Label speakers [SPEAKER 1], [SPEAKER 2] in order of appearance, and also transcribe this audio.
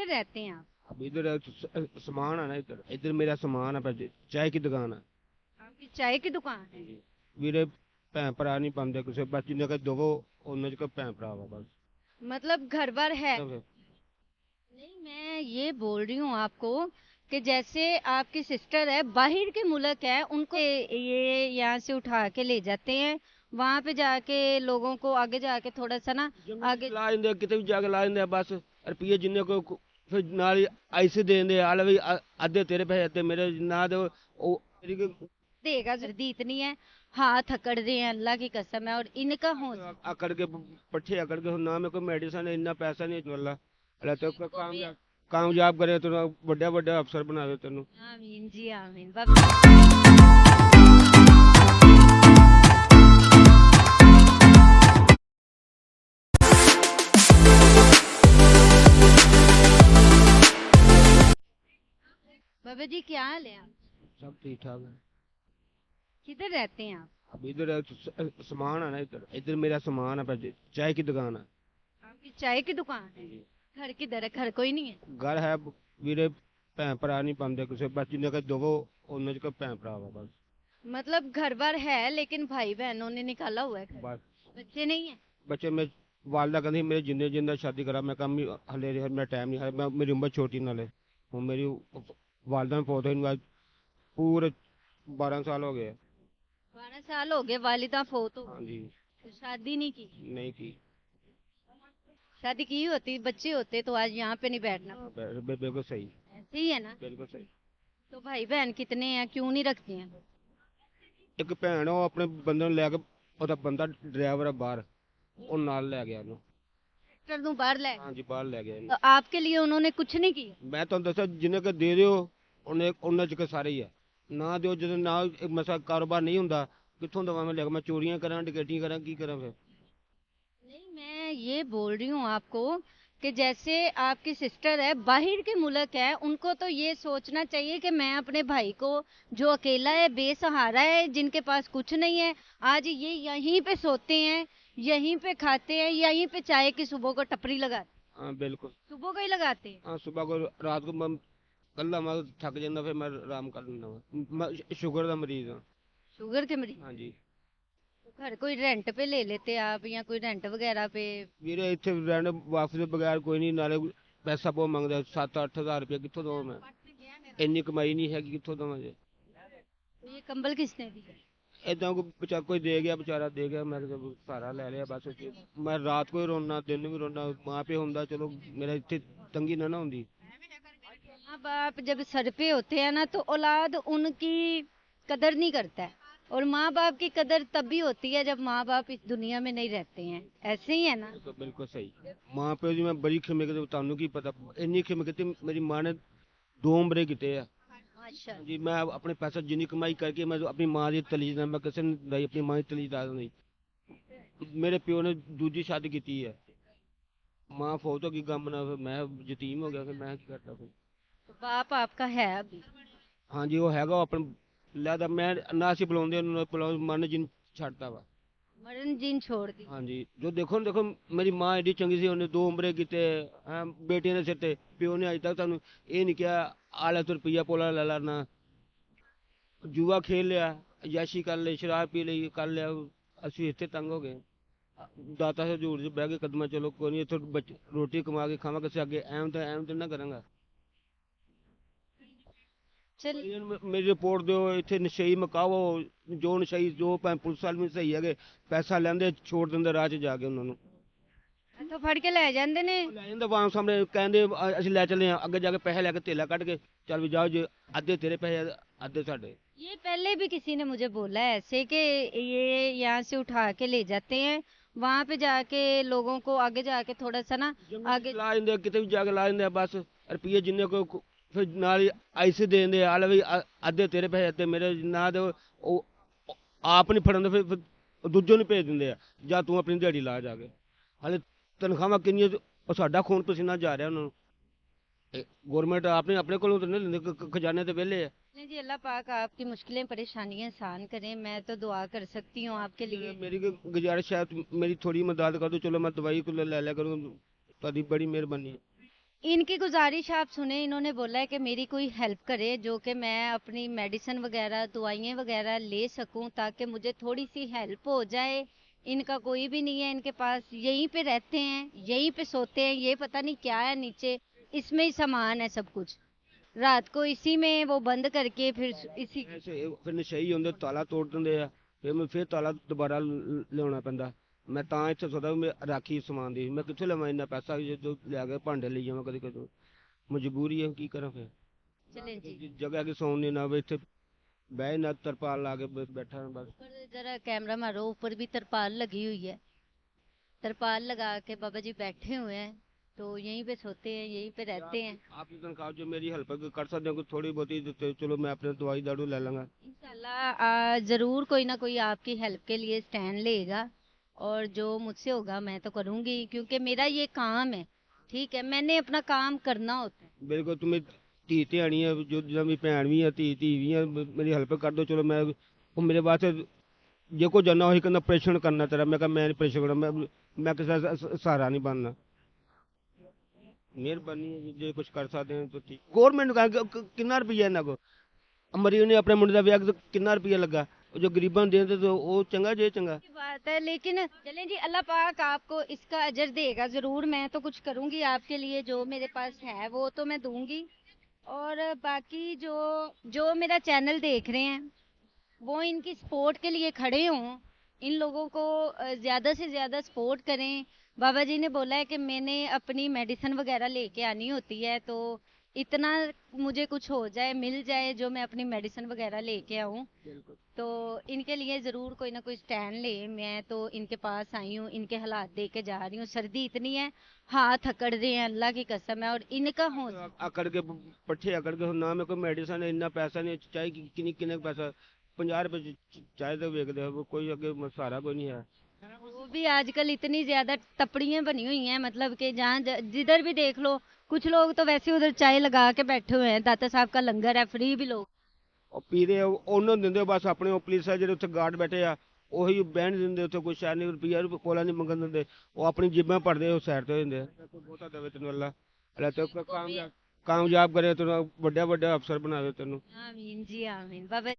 [SPEAKER 1] किधर रहते हैं आप?
[SPEAKER 2] अब इधर सामान है ना, इधर इधर मेरा सामान है चाय की दुकान है।
[SPEAKER 1] आपकी चाय की दुकान है?
[SPEAKER 2] जी। ਵੀਰੇ ਭੈਣ ਭਰਾ ਨਹੀਂ ਪਾਉਂਦੇ ਕਿਸੇ ਬਸ ਜਿੰਨੇ ਕੁ ਦਵੋ ਉਹਨਾਂ ਚ ਭੈਣ ਭਰਾ ਵਾ ਬਸ।
[SPEAKER 1] मतलब घर बार है?
[SPEAKER 2] ਤਾਂ ਫਿਰ
[SPEAKER 1] नहीं, मैं ये बोल रही हूँ आपको कि जैसे आपकी सिस्टर है, बाहर के मुल्क है, उनको ये यहाँ से उठा के ले जाते हैं, वहां पे जाके लोगों को आगे जाके थोड़ा सा ना आगे।
[SPEAKER 2] ਲਾ ਦਿੰਦੇ ਆ, ਕਿਤੇ ਵੀ ਜਾ ਕੇ ਲਾ ਦਿੰਦੇ ਆ ਬਸ ਰੁਪਈਏ ਜਿੰਨੇ ਕੋ ਫਿਰ ਨਾਲ ਹੀ ਐਸੇ ਦੇ ਦਿੰਦੇ ਆ ਆਲੇ ਵੀ ਅੱਧੇ ਤੇਰੇ ਪੈਸੇ ਅੱਧੇ ਮੇਰੇ ਨਾ ਦਿਓ ਉਹ ਮੇਰੀ
[SPEAKER 1] देगा सर्दी इतनी है, हाथ अकड़ रहे हैं, अल्लाह की कसम है। और इनका हौसला
[SPEAKER 2] ਆਕੜ ਕੇ ਪੱਠੇ ਆਕੜ ਕੇ ਹੁਣ ਨਾ ਮੇਰੇ ਕੋਲ ਮੈਡੀਸਨ ਇੰਨਾ ਪੈਸਾ ਨਹੀਂ ਅੱਲਾ ਅੱਲਾ ਤੇ ਕਾਮਯਾਬ ਕਾਮਯਾਬ ਕਰੇ ਤੈਨੂੰ ਵੱਡਾ ਵੱਡਾ ਅਫਸਰ ਬਣਾਵੇ ਤੈਨੂੰ।
[SPEAKER 1] आमीन जी आमीन बाबा। बाबा जी क्या हाल है? आप
[SPEAKER 2] सब ठीक ठाक है।
[SPEAKER 1] किधर रहते हैं आप?
[SPEAKER 2] अब इधर सामान है ना, इधर इधर मेरा सामान है चाय की दुकान है।
[SPEAKER 1] आपकी चाय की दुकान है? घर किधर है? घर कोई नहीं है?
[SPEAKER 2] घर है ਵੀਰੇ ਭੈਣ ਭਰਾ ਨਹੀਂ ਪਾਉਂਦੇ ਕਿਸੇ ਬਸ ਜਿੰਨੇ ਕੁ ਦਵੋ ਉਹਨਾਂ ਚ ਭੈਣ ਭਰਾ ਵਾ ਬਸ।
[SPEAKER 1] मतलब घर बार है लेकिन भाई बहनों ने निकाला हुआ है घर।
[SPEAKER 2] बस
[SPEAKER 1] बच्चे नहीं है?
[SPEAKER 2] ਬੱਚੇ ਮੈਂ ਵਾਲਦਾ ਕਹਿੰਦੀ ਮੇਰੇ ਜਿੰਦੇ ਜਿੰਦਾ ਸ਼ਾਦੀ ਕਰਾ ਮੈਂ ਕੰਮ ਹਲੇ ਮੇਰਾ ਟਾਈਮ ਨਹੀਂ ਹੈ ਮੈਂ ਮੇਰੀ ਉਮਰ ਛੋਟੀ ਨਾਲੇ ਹੁਣ ਮੇਰੀ ਵਾਲਦਾ ਨੂੰ ਫੋਟੋ ਨੂੰ ਪੂਰੇ 12 ਸਾਲ ਹੋ ਗਏ।
[SPEAKER 1] 12 साल हो गए वालिदा फोत हो
[SPEAKER 2] हाँ
[SPEAKER 1] गई।
[SPEAKER 2] जी।
[SPEAKER 1] तो शादी नहीं की?
[SPEAKER 2] नहीं की।
[SPEAKER 1] शादी की होती, बच्चे होते तो आज यहाँ पे नहीं बैठना।
[SPEAKER 2] बिल्कुल सही।
[SPEAKER 1] ऐसे ही है ना?
[SPEAKER 2] बिल्कुल सही।
[SPEAKER 1] तो भाई बहन कितने हैं, क्यों नहीं रखते हैं?
[SPEAKER 2] ਇੱਕ ਭੈਣ ਉਹ ਆਪਣੇ ਬੰਦੇ ਨੂੰ ਲੈ ਕੇ ਉਹਦਾ ਬੰਦਾ ਡਰਾਈਵਰ ਆ ਬਾਹਰ ਉਹ ਨਾਲ ਲੈ ਗਿਆ ਉਹਨੂੰ।
[SPEAKER 1] ट्रैक्टर दूं बाहर ले?
[SPEAKER 2] ਹਾਂਜੀ ਬਾਹਰ ਲੈ ਗਿਆ
[SPEAKER 1] तो
[SPEAKER 2] ਇਹਨੂੰ।
[SPEAKER 1] आपके लिए उन्होंने कुछ नहीं किया?
[SPEAKER 2] ਮੈਂ ਤੁਹਾਨੂੰ ਦੱਸਿਆ ਜਿੰਨੇ ਕੁ ਦੇ ਦਿਓ ਉਹਨੇ ਉਹਨਾਂ ਚ ਸਾਰੇ ਹੀ ਆ ਨਾ ਦਿਓ ਜਦੋਂ ਨਾ ਮਸਾ ਕਾਰੋਬਾਰ ਨਹੀਂ ਹੁੰਦਾ ਕਿੱਥੋਂ ਦਵਾਂ ਮੈਂ ਲੈ ਕੇ ਮੈਂ ਚੋਰੀਆਂ ਕਰਾਂ ਡਕੈਤੀਆਂ ਕਰਾਂ ਕੀ ਕਰਾਂ ਫਿਰ।
[SPEAKER 1] नहीं, मैं ये बोल रही हूँ आपको कि जैसे आपकी सिस्टर है, बाहर के मुल्क है, उनको तो ये सोचना चाहिए कि मैं अपने भाई को, जो अकेला है, बेसहारा है, जिनके पास कुछ नहीं है, आज ये यहीं पे सोते हैं, यहीं पे खाते हैं, यहीं पे चाय की सुबह को टपरी लगाते
[SPEAKER 2] हाँ बिल्कुल।
[SPEAKER 1] सुबह को ही लगाते हैं।
[SPEAKER 2] हाँ सुबह को रात को मैं ਕੱਲਾ ਮੈਂ ਥੱਕ ਜਾਂਦਾ ਫਿਰ ਮੈਂ ਆਰਾਮ ਕਰ ਲੈਂਦਾ ਵਾ ਮੈਂ ਸ਼ੂਗਰ ਦਾ ਮਰੀਜ਼ ਹਾਂ।
[SPEAKER 1] शुगर के मरीज?
[SPEAKER 2] ਹਾਂਜੀ।
[SPEAKER 1] तो घर कोई रेंट पे ले लेते आप, या कोई रेंट वगैरह पे?
[SPEAKER 2] ਵੀਰੇ ਇੱਥੇ ਰਹਿਣ ਵਾਪਸ ਦੇ ਬਗੈਰ ਕੋਈ ਨਹੀਂ ਨਾਲੇ ਪੈਸਾ ਬਹੁਤ ਮੰਗਦਾ 7-8 ਹਜ਼ਾਰ ਰੁਪਏ ਕਿੱਥੋਂ ਦਵਾਂ ਮੈਂ ਇੰਨੀ ਕਮਾਈ ਨਹੀਂ ਹੈਗੀ ਕਿੱਥੋਂ ਦਵਾਂ ਜੇ।
[SPEAKER 1] तो ये कंबल किसने दिया?
[SPEAKER 2] ਏਦਾਂ ਕੋਈ ਵਿਚਾਰ ਕੋਈ ਦੇ ਗਿਆ ਵਿਚਾਰਾ ਦੇ ਗਿਆ ਮੈਂ ਤਾਂ ਸਹਾਰਾ ਲੈ ਲਿਆ ਬਸ ਮੈਂ ਰਾਤ ਕੋਈ ਰੋਣਾ ਦਿਨ ਵੀ ਰੋਣਾ ਮਾਂ ਪਿਓ ਹੁੰਦਾ ਚਲੋ ਮੇਰਾ ਇੱਥੇ ਤੰਗੀ ਨਾ ਹੁੰਦੀ।
[SPEAKER 1] माँ बाप जब सर पे होते हैं ना तो औलाद उनकी कदर नहीं करता है, और माँ बाप की कदर तभी होती है जब माँ बाप इस दुनिया में नहीं रहते हैं। ऐसे ही है ना?
[SPEAKER 2] ਬਿਲਕੁਲ ਬਿਲਕੁਲ ਸਹੀ। ਮਾਂ ਪਿਓ ਦੀ ਮੈਂ ਬੜੀ ਖਿਮੇ ਕੀਤੀ ਤੁਹਾਨੂੰ ਕੀ ਪਤਾ ਇੰਨੀ ਖਿਮੇ ਕੀਤੀ ਮੇਰੀ ਮਾਂ ਨੇ 2 ਉਮਰੇ ਕੀਤੇ ਆ।
[SPEAKER 1] माशा
[SPEAKER 2] ਜੀ ਮੈਂ ਆਪਣੇ ਪੈਸਾ ਜਿੰਨੀ ਕਮਾਈ ਕਰਕੇ ਮੈਂ ਆਪਣੀ ਮਾਂ ਦੀ ਤਲੀਜ ਨਾਲ ਮੈਂ ਕਿਸੇ ਨੂੰ ਨਹੀਂ ਆਪਣੀ ਮਾਂ ਦੀ ਤਲੀਜ ਦਾ ਨਹੀਂ। ਮੇਰੇ ਪਿਓ ਨੇ ਦੂਜੀ ਸ਼ਾਦੀ ਕੀਤੀ ਹੈ ਮਾਂ ਫੌਤ ਹੋ ਗਈ ਗਮ ਨਾਲ ਫਿਰ ਮੈਂ ਯਤੀਮ ਹੋ ਗਿਆ ਫਿਰ ਮੈਂ ਕੀ ਕਰਦਾ ਫਿਰ।
[SPEAKER 1] तो बाप आपका है अभी?
[SPEAKER 2] ਹਾਂਜੀ ਉਹ ਹੈਗਾ ਉਹ ਆਪਣੇ ਲੈਦਾ ਮੈਂ ਨਾ ਅਸੀਂ ਬੁਲਾਉਂਦੇ ਉਹਨੂੰ ਬੁਲਾਉ ਮਨ ਜਿਨ ਛੱਡਤਾ ਵਾ।
[SPEAKER 1] मरण जीन छोड़ दी?
[SPEAKER 2] ਹਾਂਜੀ ਜੋ ਦੇਖੋ ਨਾ ਦੇਖੋ ਮੇਰੀ ਮਾਂ ਐਡੀ ਚੰਗੀ ਸੀ ਉਹਨੇ 2 ਉਮਰੇ ਕੀਤੇ ਹੈਂ ਬੇਟੀਆਂ ਦੇ ਸਿਰ ਤੇ ਪਿਓ ਨੇ ਅਜੇ ਤੱਕ ਸਾਨੂੰ ਇਹ ਨਹੀਂ ਕਿਹਾ ਆਲਾ ਤੋਂ ਰੁਪਈਆ ਪੋਲਾ ਲੈ ਲੈਣਾ ਜੂਆ ਖੇਲ ਲਿਆ ਯਾਸ਼ੀ ਕਰ ਲਈ ਸ਼ਰਾਬ ਪੀ ਲਈ ਕਰ ਲਿਆ ਅਸੀਂ ਇੱਥੇ ਤੰਗ ਹੋ ਗਏ ਦਾਤਾ ਹਜ਼ੂਰ ਚ ਬਹਿ ਕੇ ਕਦਮਾਂ ਚਲੋ ਕੋਈ ਨਹੀਂ ਇੱਥੋਂ ਰੋਟੀ ਕਮਾ ਕੇ ਖਾਵਾਂਗੇ ਅਸੀਂ ਅੱਗੇ ਐਮ ਤੇ ਨਾ ਕਰਾਂਗਾ।
[SPEAKER 1] चल
[SPEAKER 2] ਮੇਰੀ ਰਿਪੋਰਟ ਦਿਓ ਇੱਥੇ ਨਸ਼ਈ ਮਕਾਓ ਜੋ ਨਸ਼ਈ ਜੋ ਪੁਲਿਸ ਵਾਲੇ ਵੀ ਸਹੀ ਹੈਗੇ ਪੈਸਾ ਲੈਂਦੇ ਛੋੜ ਦਿੰਦੇ ਰਾਹ 'ਚ ਜਾ ਕੇ ਉਹਨਾਂ ਨੂੰ
[SPEAKER 1] तो फड़ के ले जाते ने?
[SPEAKER 2] ਉਹ ਲੈ ਜਾਂਦੇ ਵਾਂ ਸਾਹਮਣੇ ਕਹਿੰਦੇ ਅਸੀਂ ਲੈ ਚੱਲੇ ਹਾਂ ਅੱਗੇ ਜਾ ਕੇ ਪੈਸੇ ਲੈ ਕੇ ਧੇਲਾ ਕੱਢ ਕੇ ਚੱਲ ਵੀ ਜਾਓ ਜੇ ਅੱਧੇ ਤੇਰੇ ਪੈਸੇ ਅੱਧੇ ਸਾਡੇ।
[SPEAKER 1] ये पहले भी किसी ने मुझे बोला है ऐसे कि ये यहाँ से उठा के ले जाते हैं, वहां पे जाके लोगों को आगे जाके थोड़ा सा ना आगे।
[SPEAKER 2] ਲਾ ਜਾਂਦੇ ਆ, ਕਿਤੇ ਵੀ ਜਾ ਕੇ ਲਾ ਜਾਂਦੇ ਆ ਬਸ ਰੁਪਈਏ ਜਿੰਨੇ ਕੋ ਫਿਰ ਨਾਲ ਹੀ ਐਸੇ ਦੇ ਦਿੰਦੇ ਆ ਆਲੇ ਵੀ ਅੱਧੇ ਤੇਰੇ ਪੈਸੇ ਅੱਧੇ ਮੇਰੇ ਨਾ ਦਿਓ ਉਹ ਆਪ ਨਹੀਂ ਫੜਨ ਫਿਰ ਦੂਜੇ ਨੂੰ ਭੇਜ ਦਿੰਦੇ ਆ ਜਾਂ ਤੂੰ ਆਪਣੀ ਦਿਹਾੜੀ ਲਾ ਜਾ ਕੇ ਹਾਲੇ ਤਨਖਾਹਾਂ ਕਿੰਨੀਆਂ ਉਹ ਸਾਡਾ ਖੂਨ ਪਸੀਨਾ ਜਾ ਰਿਹਾ ਉਹਨਾਂ ਨੂੰ ਗਵਰਨਮੈਂਟ ਆਪਣੇ ਆਪਣੇ ਕੋਲੋਂ ਤਾਂ ਨਹੀਂ ਲੈਂਦੇ ਖਜ਼ਾਨੇ ਤੇ ਵਿਹਲੇ ਆ।
[SPEAKER 1] नहीं जी, अल्लाह पाक आपकी मुश्किलें परेशानियां आसान करें। मैं तो दुआ कर सकती हूँ आपके लिए।
[SPEAKER 2] ਮੇਰੀ ਗੁਜ਼ਾਰਿਸ਼ ਹੈ ਮੇਰੀ ਥੋੜੀ ਮਦਦ ਕਰ ਦਿਓ ਚਲੋ ਮੈਂ ਦਵਾਈ ਕੋ ਲੈ ਲਿਆ ਕਰੂੰ ਤੁਹਾਡੀ ਬੜੀ ਮਿਹਰਬਾਨੀ ਹੈ।
[SPEAKER 1] इनकी गुजारिश आप सुने, इन्होंने बोला है कि मेरी कोई हेल्प करे, जो कि मैं अपनी मेडिसिन वगैरह दवाइयाँ वगैरह ले सकूं, ताकि मुझे थोड़ी सी हेल्प हो जाए। इनका कोई भी नहीं है इनके पास, यहीं पे रहते हैं, यहीं पे सोते हैं, ये पता नहीं क्या है नीचे, इसमें ही सामान है सब कुछ। रात को इसी में वो बंद करके फिर इसी।
[SPEAKER 2] ऐसे फिर नशेई ਹੁੰਦੇ ਤਾਲਾ ਤੋੜ ਦਿੰਦੇ ਆ, ਫਿਰ ਮੈਂ ਫਿਰ ਤਾਲਾ ਦੁਬਾਰਾ ਲਿਆਉਣਾ ਪੈਂਦਾ। ਮੈਂ ਤਾਂ ਇੱਥੇ ਸੋਚਦਾ ਵੀ ਮੈਂ ਰਾਖੀ ਸਮਾਨ ਦੀ ਮੈਂ ਕਿੱਥੋਂ ਲਵਾਂ ਇੰਨਾ ਪੈਸਾ ਜੋ ਲਿਆ ਕੇ ਭਾਂਡੇ ਲਈ ਜਾਵਾਂ ਕਦੇ ਕਦੇ। ਮਜਬੂਰੀ ਹੈ ਕੀ ਕਰਾਂ ਫਿਰ।
[SPEAKER 1] चलें जी।
[SPEAKER 2] जगह की सोने ना वे इत्थे बह ना तरपाल ला के बैठा बस।
[SPEAKER 1] ऊपर जरा कैमरा मारो, ऊपर भी तरपाल लगी हुई है। तरपाल लगा के बाबा जी बैठे हुए हैं, तो यहीं पे सोते हैं, यहीं पे रहते हैं।
[SPEAKER 2] आप तनख्वाह जो मेरी हेल्प कर सकते हो थोड़ी बहुत ही चलो मैं अपने दवाई दारू ले लूंगा।
[SPEAKER 1] इंशाल्लाह जरूर कोई ना कोई आपकी हेल्प के लिए स्टैंड लेगा, और जो मुझसे होगा मैं तो करूंगी, क्योंकि मेरा ये काम है। ठीक है, मैंने अपना काम करना होता है।
[SPEAKER 2] बिल्कुल तुम्हें धी ध्यानी है जो जिदा मेरी भैन भी है धी भी है मेरी हेल्प कर दो चलो मैं वो मेरे वास्ते जे को जाना वही कहना ऑपरेशन करना तेरा मैं कहा मैं नहीं ऑपरेशन करना मैं किसी का सहारा नहीं बनना। ਮਿਹਰਬਾਨੀ ਹੈ ਜੀ, ਜੇ ਕੁਝ ਕਰ ਸਕਦੇ ਹੋ ਤਾਂ ਠੀਕ। ਗੌਰਮੈਂਟ ਨੂੰ ਕਿੰਨਾ ਰੁਪਈਆ ਇਹਨਾਂ ਕੋ ਮਰੀਜ਼ ਨੇ ਆਪਣੇ ਮੁੰਡੇ ਦਾ ਵਿਆਹ ਕਿੰਨਾ ਰੁਪਈਆ ਲੱਗਾ ਉਹ ਜੋ ਗਰੀਬਾਂ ਨੂੰ ਦੇ ਦਿੰਦੇ ਉਹ ਚੰਗਾ ਜੇ ਚੰਗਾ।
[SPEAKER 1] की बात है, लेकिन चलें जी, अल्लाह पाक आपको इसका अजर देगा जरूर। मैं तो कुछ करूंगी आपके लिए, जो मेरे पास है वो तो मैं दूंगी। और बाकी जो जो मेरा चैनल देख रहे हैं, वो इनकी सपोर्ट के लिए खड़े हों, इन लोगों को ज़्यादा से ज़्यादा सपोर्ट करें। बाबा जी ने बोला है कि मैंने अपनी मेडिसिन वगैरह लेके आनी होती है, तो इतना मुझे कुछ हो जाए, मिल जाए, जो मैं अपनी मेडिसिन वगैरह लेके आऊँ, तो इनके लिए ज़रूर कोई ना कोई स्टैंड ले। मैं तो इनके पास आई हूँ, इनके हालात देख के जा रही हूँ। सर्दी इतनी है, हाथ अकड़ रहे हैं, अल्लाह की कसम है। और इनका हौसला,
[SPEAKER 2] आकड़ के पट्ठे आकड़ के ना मेरे को मेडिसिन है इन्ना पैसा नहीं चाहे किन्नी किन्ने पैसा 50 रुपए चाहे तो वेचते हो कोई अगे सहारा कोई नहीं है।
[SPEAKER 1] वो भी आजकल इतनी ज्यादा टपड़ियां बनी हुई हैं, मतलब कि जहाँ जिधर भी देख लो, कुछ लोग तो वैसे उधर चाय लगा के बैठे हुए हैं। दाता साहब का लंगर है, फ्री भी लोग।
[SPEAKER 2] ਉਹ ਪੀਦੇ ਆ ਉਹਨਾਂ ਨੂੰ ਦਿੰਦੇ ਆ ਬਸ ਆਪਣੇ ਉਹ ਪੁਲਿਸ ਆ ਜਿਹੜੇ ਉੱਥੇ ਗਾਰਡ ਬੈਠੇ ਆ ਉਹੀ ਬਹਿਣ ਦਿੰਦੇ ਉੱਥੇ ਕੋਈ ਸ਼ਾਇਦ ਨਹੀਂ ਰੁਪਈਆ ਕੋਲਾ ਨਹੀਂ ਮੰਗਣ ਦਿੰਦੇ ਉਹ ਆਪਣੀ ਜੇਬਾਂ ਭਰਦੇ ਉਹ ਸਾਈਡ ਤੇ ਹੋ ਜਾਂਦੇ ਆ। ਕੋਈ ਬਹੁਤਾ ਦੇਵੇ ਤੈਨੂੰ ਅੱਲਾ ਅੱਲਾ ਤੇ ਕਾਮਯਾਬ ਕਰੇ ਤੈਨੂੰ ਵੱਡਾ ਵੱਡਾ ਅਫਸਰ ਬਣਾਵੇ ਤੈਨੂੰ।
[SPEAKER 1] आमीन जी, आमीन बाबा।